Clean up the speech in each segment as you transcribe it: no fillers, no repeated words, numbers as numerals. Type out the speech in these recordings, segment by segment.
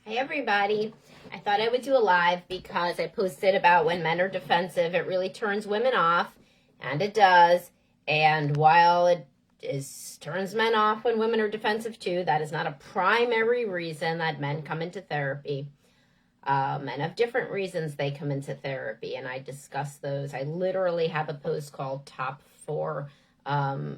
Hi, everybody. I thought I would do a live because I posted about when men are defensive, it really turns women off, and it does. And while it turns men off when women are defensive too, that is not a primary reason that men come into therapy. Men have different reasons they come into therapy, and I discuss those. I literally have a post called Top 4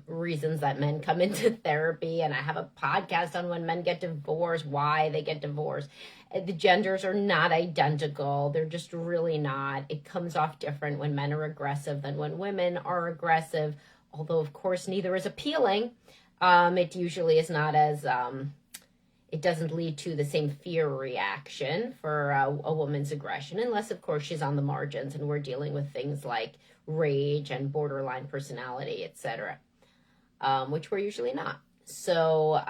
reasons that men come into therapy, and I have a podcast on when men get divorced, why they get divorced. The genders are not identical. They're just really not. It comes off different when men are aggressive than when women are aggressive, although of course neither is appealing. It usually is not as it doesn't lead to the same fear reaction for a woman's aggression, unless of course she's on the margins and we're dealing with things like rage and borderline personality, etc., which we're usually not. So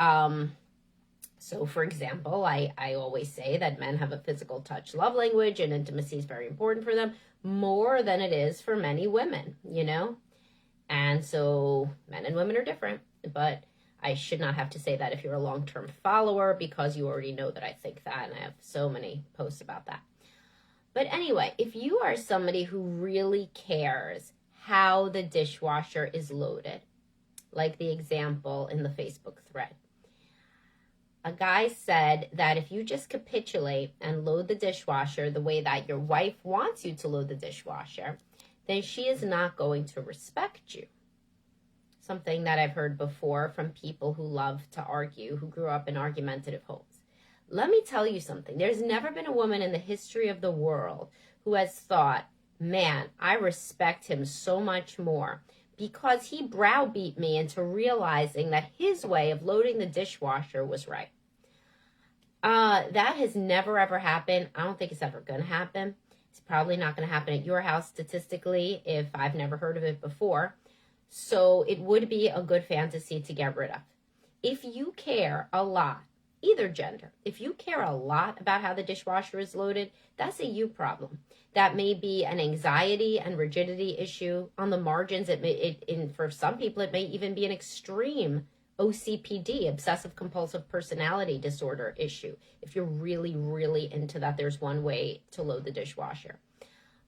for example, I always say that men have a physical touch love language, and intimacy is very important for them, more than it is for many women, And so men and women are different, but I should not have to say that if you're a long-term follower, because you already know that I think that, and I have so many posts about that. But anyway, if you are somebody who really cares how the dishwasher is loaded, like the example in the Facebook thread, a guy said that if you just capitulate and load the dishwasher the way that your wife wants you to load the dishwasher, then she is not going to respect you. Something that I've heard before from people who love to argue, who grew up in argumentative homes. Let me tell you something. There's never been a woman in the history of the world who has thought, man, I respect him so much more because he browbeat me into realizing that his way of loading the dishwasher was right. That has never, ever happened. I don't think it's ever going to happen. It's probably not going to happen at your house statistically if I've never heard of it before. So it would be a good fantasy to get rid of. If you care a lot, either gender, if you care a lot about how the dishwasher is loaded, that's a you problem. That may be an anxiety and rigidity issue on the margins. For some people, it may even be an extreme OCPD, obsessive compulsive personality disorder issue. If you're really, really into that, there's one way to load the dishwasher.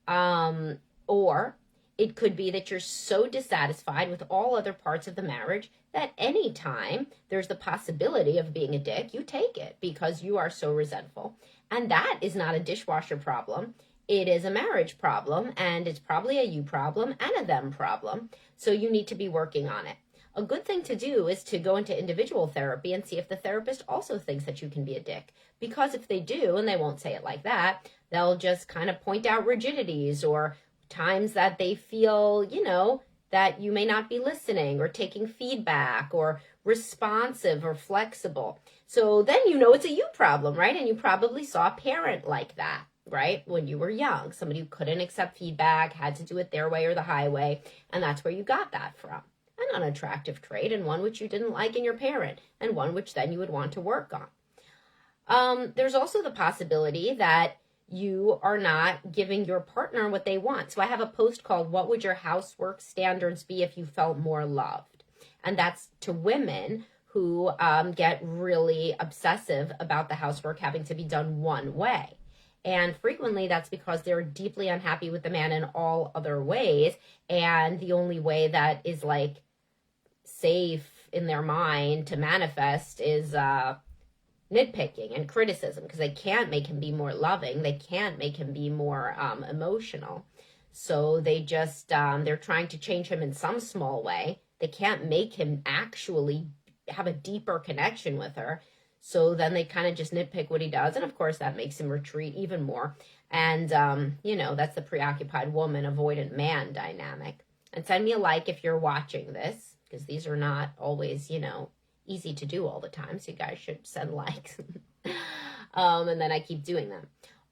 Or it could be that you're so dissatisfied with all other parts of the marriage that anytime there's the possibility of being a dick, you take it because you are so resentful. And that is not a dishwasher problem. It is a marriage problem, and it's probably a you problem and a them problem. So you need to be working on it. A good thing to do is to go into individual therapy and see if the therapist also thinks that you can be a dick. Because if they do, and they won't say it like that, they'll just kind of point out rigidities or times that they feel, that you may not be listening or taking feedback or responsive or flexible. So then it's a you problem, right? And you probably saw a parent like that, right? When you were young, somebody who couldn't accept feedback, had to do it their way or the highway, and that's where you got that from. An unattractive trait, and one which you didn't like in your parent, and one which then you would want to work on. There's also the possibility that you are not giving your partner what they want. So I have a post called, What Would Your Housework Standards Be If You Felt More Loved? And that's to women who get really obsessive about the housework having to be done one way. And frequently that's because they're deeply unhappy with the man in all other ways. And the only way that is safe in their mind to manifest is nitpicking and criticism, because they can't make him be more loving. They can't make him be more emotional. So they just, they're trying to change him in some small way. They can't make him actually have a deeper connection with her. So then they kind of just nitpick what he does. And of course that makes him retreat even more. And, that's the preoccupied woman, avoidant man dynamic. And send me a like if you're watching this, because these are not always, easy to do all the time. So you guys should send likes. And then I keep doing them.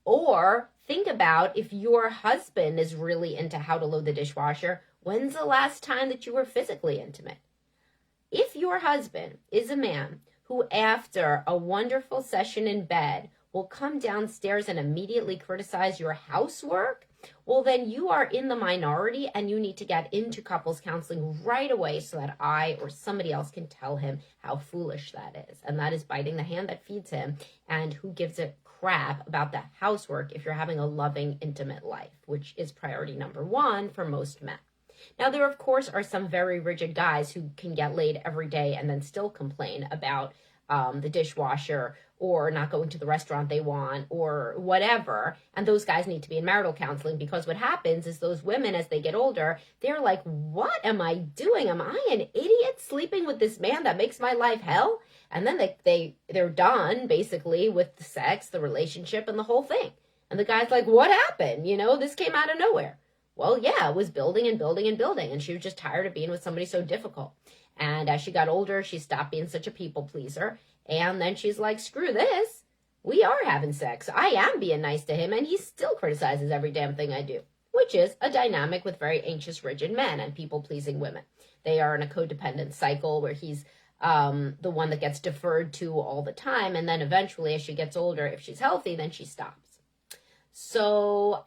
Or think about if your husband is really into how to load the dishwasher, when's the last time that you were physically intimate? If your husband is a man who after a wonderful session in bed will come downstairs and immediately criticize your housework, well, then you are in the minority and you need to get into couples counseling right away so that I or somebody else can tell him how foolish that is. And that is biting the hand that feeds him, and who gives a crap about the housework if you're having a loving, intimate life, which is priority number one for most men. Now, there, of course, are some very rigid guys who can get laid every day and then still complain about the dishwasher or not going to the restaurant they want or whatever. And those guys need to be in marital counseling, because what happens is those women, as they get older, they're like, what am I doing? Am I an idiot sleeping with this man that makes my life hell? And then they're done, basically, with the sex, the relationship, and the whole thing. And the guy's like, what happened? This came out of nowhere. Well, yeah, it was building and building and building, and she was just tired of being with somebody so difficult. And as she got older, she stopped being such a people pleaser. And then she's like, screw this. We are having sex. I am being nice to him, and he still criticizes every damn thing I do, which is a dynamic with very anxious, rigid men and people-pleasing women. They are in a codependent cycle where he's the one that gets deferred to all the time. And then eventually, as she gets older, if she's healthy, then she stops. So,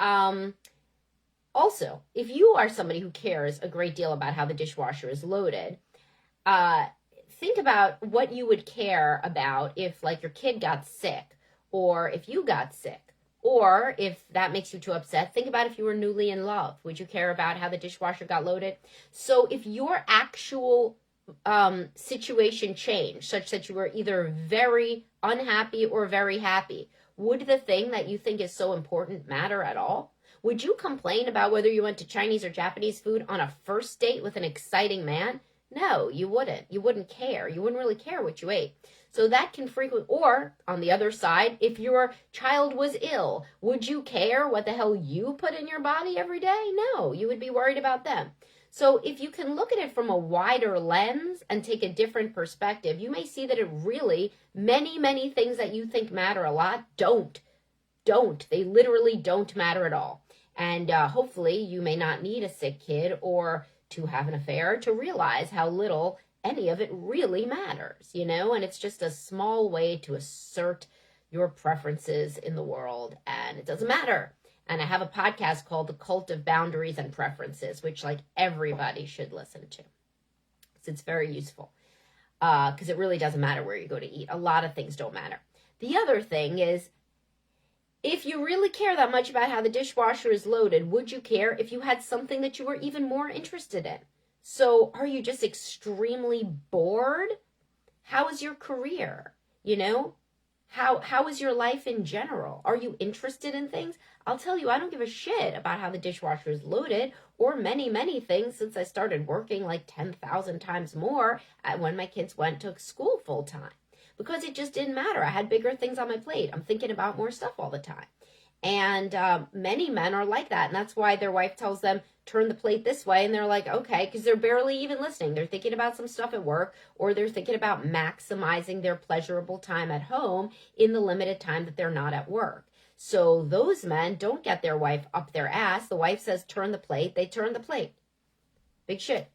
also, if you are somebody who cares a great deal about how the dishwasher is loaded, think about what you would care about if, like, your kid got sick, or if you got sick, or if that makes you too upset. Think about if you were newly in love. Would you care about how the dishwasher got loaded? So if your actual situation changed such that you were either very unhappy or very happy, would the thing that you think is so important matter at all? Would you complain about whether you went to Chinese or Japanese food on a first date with an exciting man? No, you wouldn't. You wouldn't care. You wouldn't really care what you ate. So that can frequently, or on the other side, if your child was ill, would you care what the hell you put in your body every day? No, you would be worried about them. So if you can look at it from a wider lens and take a different perspective, you may see that it really, many, many things that you think matter a lot don't. They literally don't matter at all. And hopefully you may not need a sick kid or to have an affair to realize how little any of it really matters, and it's just a small way to assert your preferences in the world, and it doesn't matter. And I have a podcast called The Cult of Boundaries and Preferences, which everybody should listen to. So it's very useful because it really doesn't matter where you go to eat. A lot of things don't matter. The other thing is, if you really care that much about how the dishwasher is loaded, would you care if you had something that you were even more interested in? So are you just extremely bored? How is your career? How is your life in general? Are you interested in things? I'll tell you, I don't give a shit about how the dishwasher is loaded or many, many things since I started working 10,000 times more when my kids went to school full time. Because it just didn't matter. I had bigger things on my plate. I'm thinking about more stuff all the time. And many men are like that. And that's why their wife tells them, turn the plate this way. And they're like, okay, because they're barely even listening. They're thinking about some stuff at work, or they're thinking about maximizing their pleasurable time at home in the limited time that they're not at work. So those men don't get their wife up their ass. The wife says, turn the plate. They turn the plate. Big shit.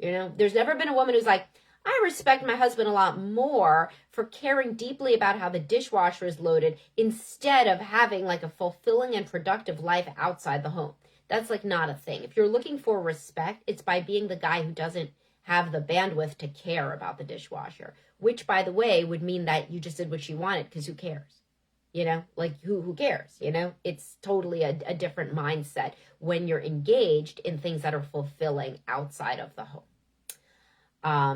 There's never been a woman who's like, I respect my husband a lot more for caring deeply about how the dishwasher is loaded instead of having a fulfilling and productive life outside the home. That's not a thing. If you're looking for respect, it's by being the guy who doesn't have the bandwidth to care about the dishwasher, which, by the way, would mean that you just did what she wanted, because who cares? Who cares? It's totally a different mindset when you're engaged in things that are fulfilling outside of the home.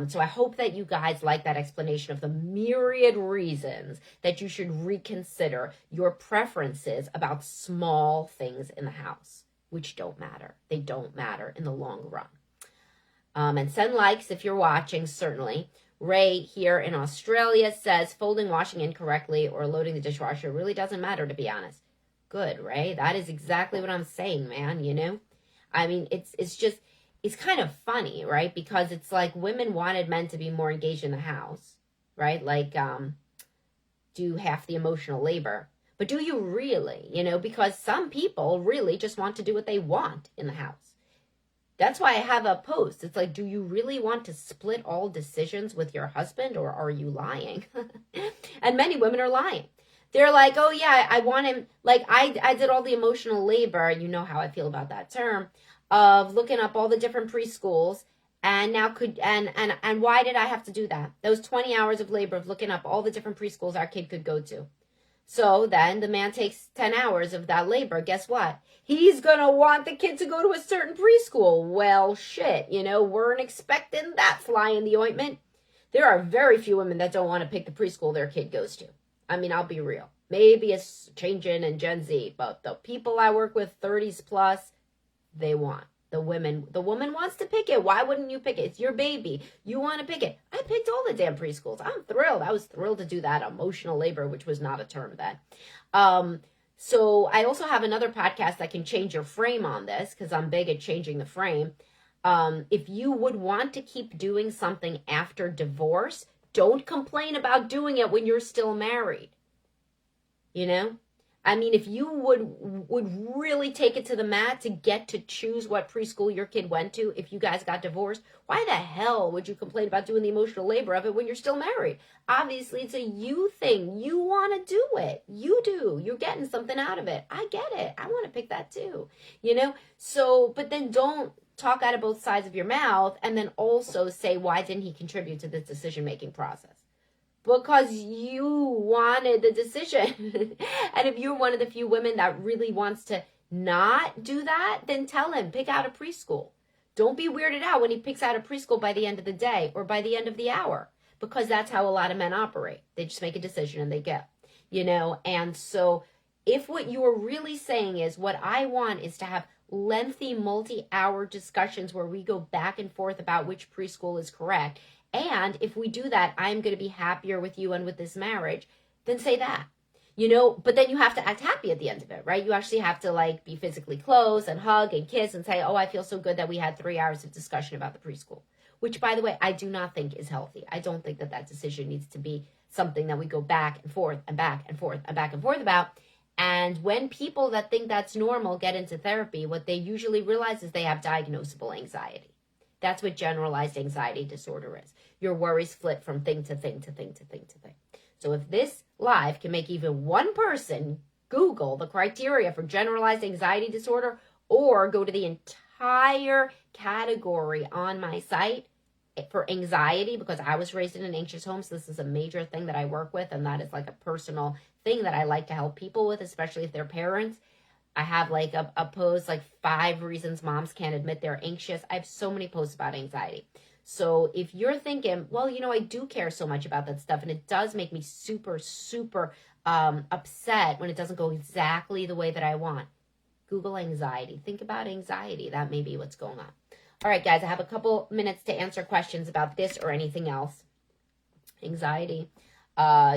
So I hope that you guys like that explanation of the myriad reasons that you should reconsider your preferences about small things in the house, which don't matter. They don't matter in the long run. And send likes if you're watching, certainly. Ray here in Australia says, folding washing incorrectly or loading the dishwasher really doesn't matter, to be honest. Good, Ray. That is exactly what I'm saying, man, I mean, it's kind of funny, right? Because it's women wanted men to be more engaged in the house, right? Do half the emotional labor. But do you really, because some people really just want to do what they want in the house. That's why I have a post. It's do you really want to split all decisions with your husband, or are you lying? And many women are lying. They're like, oh yeah, I want him, like I did all the emotional labor, you know how I feel about that term, of looking up all the different preschools, and now and why did I have to do that? Those 20 hours of labor of looking up all the different preschools our kid could go to. So then the man takes 10 hours of that labor. Guess what? He's going to want the kid to go to a certain preschool. Well, shit, weren't expecting that fly in the ointment. There are very few women that don't want to pick the preschool their kid goes to. I mean, I'll be real. Maybe it's changing in Gen Z, but the people I work with, 30s plus, they want. The woman wants to pick it. Why wouldn't you pick it? It's your baby. You want to pick it. I picked all the damn preschools. I'm thrilled. I was thrilled to do that emotional labor, which was not a term then. So I also have another podcast that can change your frame on this, because I'm big at changing the frame. If you would want to keep doing something after divorce, don't complain about doing it when you're still married. I mean, if you would really take it to the mat to get to choose what preschool your kid went to if you guys got divorced, why the hell would you complain about doing the emotional labor of it when you're still married? Obviously, it's a you thing. You want to do it. You do. You're getting something out of it. I get it. I want to pick that too. So, but then don't talk out of both sides of your mouth and then also say, why didn't he contribute to this decision-making process? Because you wanted the decision. And if you're one of the few women that really wants to not do that, then tell him, pick out a preschool. Don't be weirded out when he picks out a preschool by the end of the day or by the end of the hour, because that's how a lot of men operate. They just make a decision and they go, And so if what you're really saying is, what I want is to have lengthy multi-hour discussions where we go back and forth about which preschool is correct, and if we do that, I'm going to be happier with you and with this marriage, then say that, but then you have to act happy at the end of it, right? You actually have to be physically close and hug and kiss and say, oh, I feel so good that we had 3 hours of discussion about the preschool, which, by the way, I do not think is healthy. I don't think that decision needs to be something that we go back and forth and back and forth and back and forth about. And when people that think that's normal get into therapy, what they usually realize is they have diagnosable anxiety. That's what generalized anxiety disorder is. Your worries flip from thing to thing to thing to thing to thing. So if this live can make even one person Google the criteria for generalized anxiety disorder, or go to the entire category on my site for anxiety, because I was raised in an anxious home, so this is a major thing that I work with, and that is a personal thing that I like to help people with, especially if they're parents. I have a post, 5 reasons moms can't admit they're anxious. I have so many posts about anxiety. So if you're thinking, well, I do care so much about that stuff, and it does make me super, super upset when it doesn't go exactly the way that I want. Google anxiety. Think about anxiety. That may be what's going on. All right, guys, I have a couple minutes to answer questions about this or anything else. Anxiety.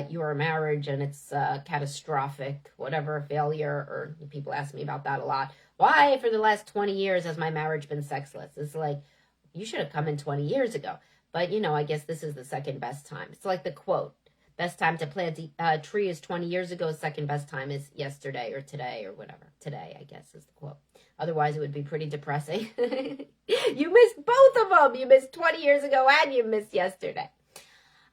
Your marriage and it's catastrophic, whatever, failure, or people ask me about that a lot. Why, for the last 20 years, has my marriage been sexless? It's you should have come in 20 years ago. But, I guess this is the second best time. It's like the quote, best time to plant a tree is 20 years ago. Second best time is yesterday or today or whatever. Today, I guess, is the quote. Otherwise, it would be pretty depressing. You missed both of them. You missed 20 years ago and you missed yesterday.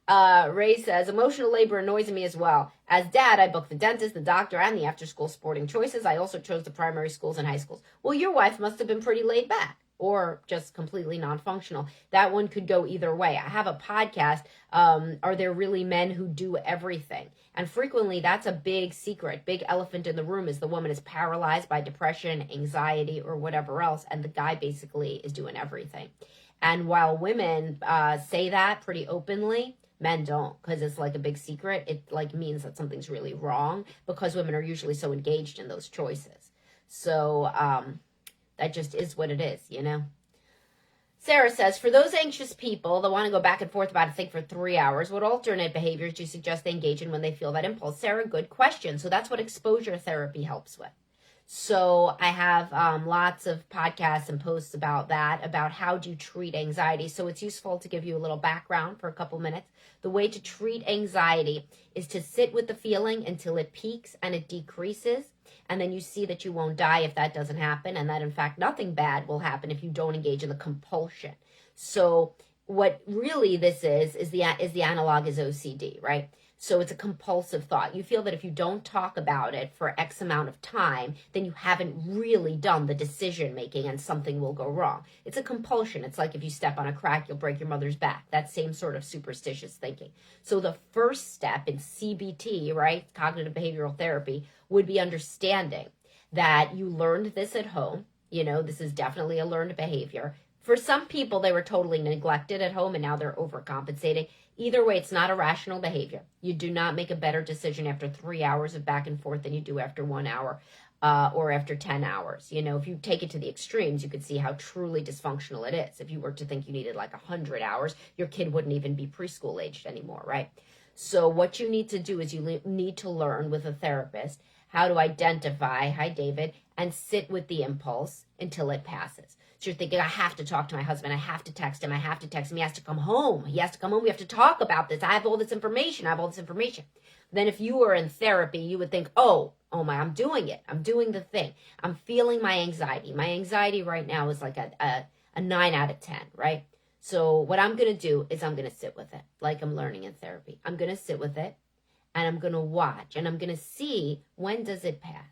Ray says, emotional labor annoys me as well. As dad, I booked the dentist, the doctor, and the after-school sporting choices. I also chose the primary schools and high schools. Well, your wife must have been pretty laid back or just completely non-functional. That one could go either way. I have a podcast, Are There Really Men Who Do Everything? And frequently, that's a big secret, big elephant in the room, is the woman is paralyzed by depression, anxiety, or whatever else, and the guy basically is doing everything. And while women say that pretty openly, men don't, because it's a big secret. It means that something's really wrong, because women are usually so engaged in those choices. So that just is what it is, Sarah says, for those anxious people that want to go back and forth about a thing for 3 hours, what alternate behaviors do you suggest they engage in when they feel that impulse? Sarah, good question. So that's what exposure therapy helps with. So I have lots of podcasts and posts about that, about how do you treat anxiety. So it's useful to give you a little background for a couple minutes. The way to treat anxiety is to sit with the feeling until it peaks and it decreases. And then you see that you won't die if that doesn't happen, and that, in fact, nothing bad will happen if you don't engage in the compulsion. So what really this is the analog is OCD, right? So it's a compulsive thought. You feel that if you don't talk about it for X amount of time, then you haven't really done the decision making and something will go wrong. It's a compulsion. It's like if you step on a crack, you'll break your mother's back. That same sort of superstitious thinking. So the first step in CBT, right, cognitive behavioral therapy, would be understanding that you learned this at home. This is definitely a learned behavior. For some people, they were totally neglected at home and now they're overcompensating. Either way, it's not a rational behavior. You do not make a better decision after 3 hours of back and forth than you do after 1 hour or after 10 hours. If you take it to the extremes, you could see how truly dysfunctional it is. If you were to think you needed like 100 hours, your kid wouldn't even be preschool aged anymore, right? So what you need to do is you need to learn with a therapist how to identify, hi David, and sit with the impulse until it passes. So you're thinking, I have to talk to my husband. I have to text him. He has to come home. We have to talk about this. I have all this information. Then if you were in therapy, you would think, oh my, I'm doing it. I'm doing the thing. I'm feeling my anxiety. My anxiety right now is like a 9 out of 10, right? So what I'm going to do is I'm going to sit with it like I'm learning in therapy. I'm going to sit with it and I'm going to watch and I'm going to see, when does it pass?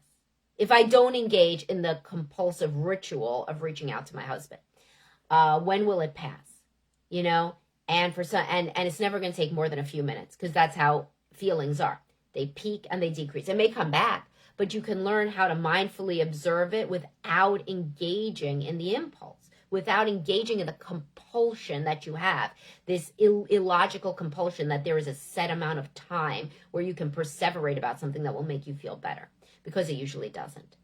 If I don't engage in the compulsive ritual of reaching out to my husband, when will it pass? And for some, and it's never going to take more than a few minutes, because that's how feelings are. They peak and they decrease. It may come back, but you can learn how to mindfully observe it without engaging in the impulse, without engaging in the compulsion that you have, this illogical compulsion that there is a set amount of time where you can perseverate about something that will make you feel better, because it usually doesn't.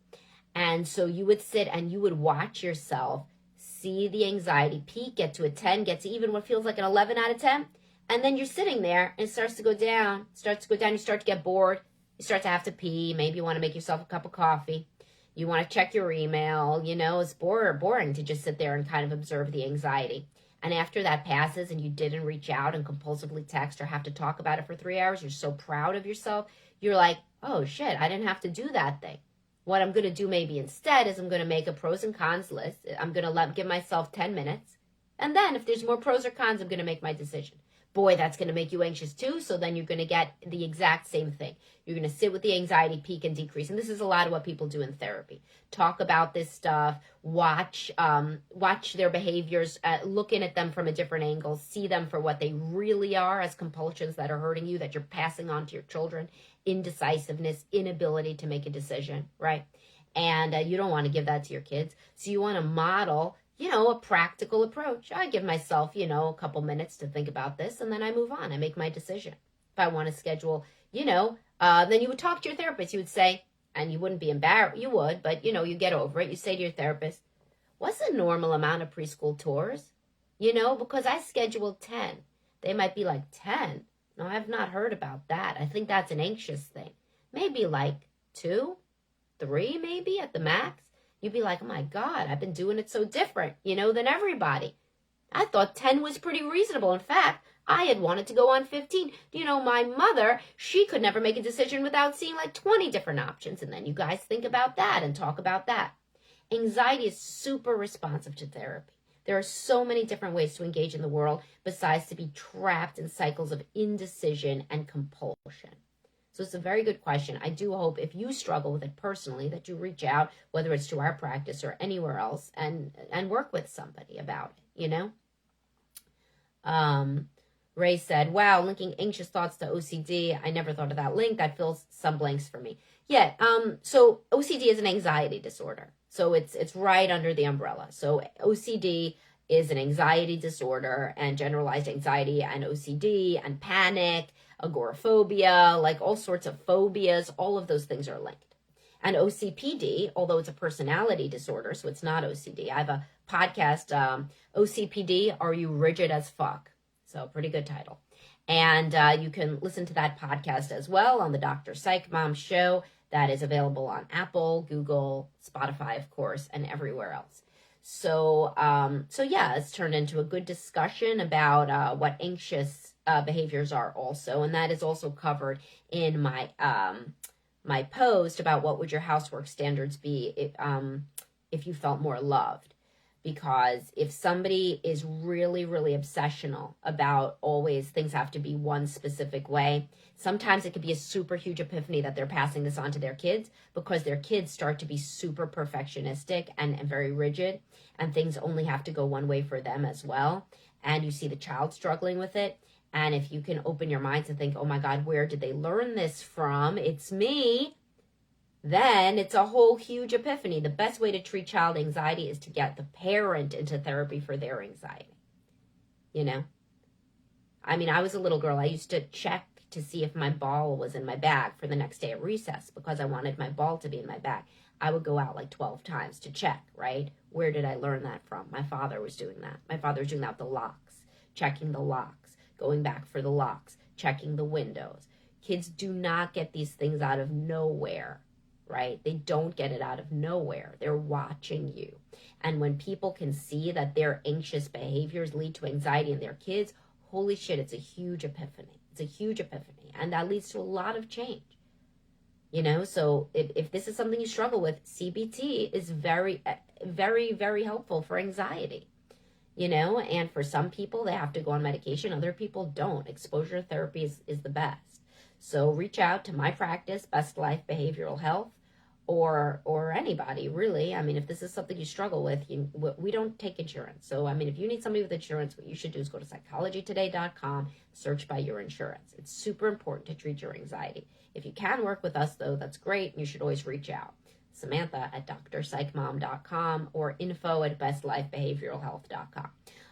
And so you would sit and you would watch yourself see the anxiety peak, get to a 10, get to even what feels like an 11 out of 10. And then you're sitting there and it starts to go down, you start to get bored, you start to have to pee, maybe you want to make yourself a cup of coffee, you want to check your email, it's boring to just sit there and kind of observe the anxiety. And after that passes and you didn't reach out and compulsively text or have to talk about it for 3 hours, you're so proud of yourself, you're like, oh shit, I didn't have to do that thing. What I'm going to do maybe instead is I'm going to make a pros and cons list. I'm going to give myself 10 minutes. And then if there's more pros or cons, I'm going to make my decision. Boy, that's going to make you anxious too. So then you're going to get the exact same thing. You're going to sit with the anxiety peak and decrease. And this is a lot of what people do in therapy. Talk about this stuff, watch their behaviors, looking at them from a different angle, see them for what they really are as compulsions that are hurting you, that you're passing on to your children. Indecisiveness, inability to make a decision, right? And you don't want to give that to your kids. So you want to model, a practical approach. I give myself, a couple minutes to think about this, and then I move on. I make my decision. If I want to schedule, then you would talk to your therapist. You would say, and you wouldn't be embarrassed. You would, but, you get over it. You say to your therapist, what's the normal amount of preschool tours? Because I scheduled 10. They might be like, 10? No, I've not heard about that. I think that's an anxious thing. Maybe like 2, 3 maybe at the max. You'd be like, oh my God, I've been doing it so different, than everybody. I thought 10 was pretty reasonable. In fact, I had wanted to go on 15. My mother, she could never make a decision without seeing like 20 different options. And then you guys think about that and talk about that. Anxiety is super responsive to therapy. There are so many different ways to engage in the world besides to be trapped in cycles of indecision and compulsion. So it's a very good question. I do hope if you struggle with it personally that you reach out, whether it's to our practice or anywhere else, and work with somebody about it, Ray said, wow, linking anxious thoughts to OCD. I never thought of that link. That fills some blanks for me. Yeah, so OCD is an anxiety disorder. So it's right under the umbrella. So OCD is an anxiety disorder, and generalized anxiety and OCD and panic, agoraphobia, like all sorts of phobias, all of those things are linked. And OCPD, although it's a personality disorder, so it's not OCD. I have a podcast, OCPD, Are You Rigid as Fuck? So pretty good title. And you can listen to that podcast as well on the Dr. Psych Mom show. That is available on Apple, Google, Spotify, of course, and everywhere else. So yeah, it's turned into a good discussion about what anxious behaviors are also. And that is also covered in my my post about what would your housework standards be if you felt more loved. Because if somebody is really, really obsessional about always things have to be one specific way, sometimes it could be a super huge epiphany that they're passing this on to their kids, because their kids start to be super perfectionistic and very rigid, and things only have to go one way for them as well. And you see the child struggling with it. And if you can open your mind to think, oh my God, where did they learn this from? It's me. Then it's a whole huge epiphany. The best way to treat child anxiety is to get the parent into therapy for their anxiety. You know? I mean, I was a little girl. I used to check to see if my ball was in my bag for the next day at recess because I wanted my ball to be in my bag. I would go out like 12 times to check, right? Where did I learn that from? My father was doing that. My father was doing that with the locks, checking the locks, going back for the locks, checking the windows. Kids do not get these things out of nowhere. Right? They don't get it out of nowhere. They're watching you. And when people can see that their anxious behaviors lead to anxiety in their kids, holy shit, it's a huge epiphany. It's a huge epiphany. And that leads to a lot of change. You know, so if this is something you struggle with, CBT is very, very, very helpful for anxiety. You know, and for some people, they have to go on medication. Other people don't. Exposure therapy is the best. So reach out to my practice, Best Life Behavioral Health, or anybody, really. I mean, if this is something you struggle with, we don't take insurance. So, I mean, if you need somebody with insurance, what you should do is go to psychologytoday.com, search by your insurance. It's super important to treat your anxiety. If you can work with us, though, that's great. You should always reach out. Samantha at drpsychmom.com or info@bestlifebehavioralhealth.com.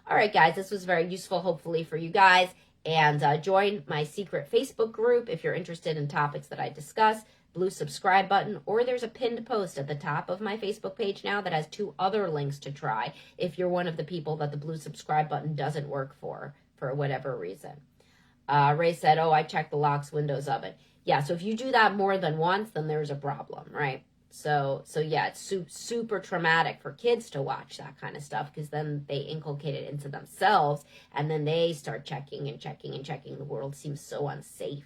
All right, guys, this was very useful, hopefully, for you guys. And join my secret Facebook group if you're interested in topics that I discuss. Blue subscribe button, or there's a pinned post at the top of my Facebook page now that has 2 other links to try if you're one of the people that the blue subscribe button doesn't work for whatever reason. Ray said, oh, I checked the locks, windows, oven. Yeah, so if you do that more than once, then there's a problem, right? So yeah, it's super traumatic for kids to watch that kind of stuff, because then they inculcate it into themselves, and then they start checking and checking and checking. The world seems so unsafe.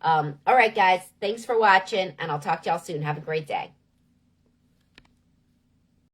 All right, guys, thanks for watching, and I'll talk to y'all soon. Have a great day.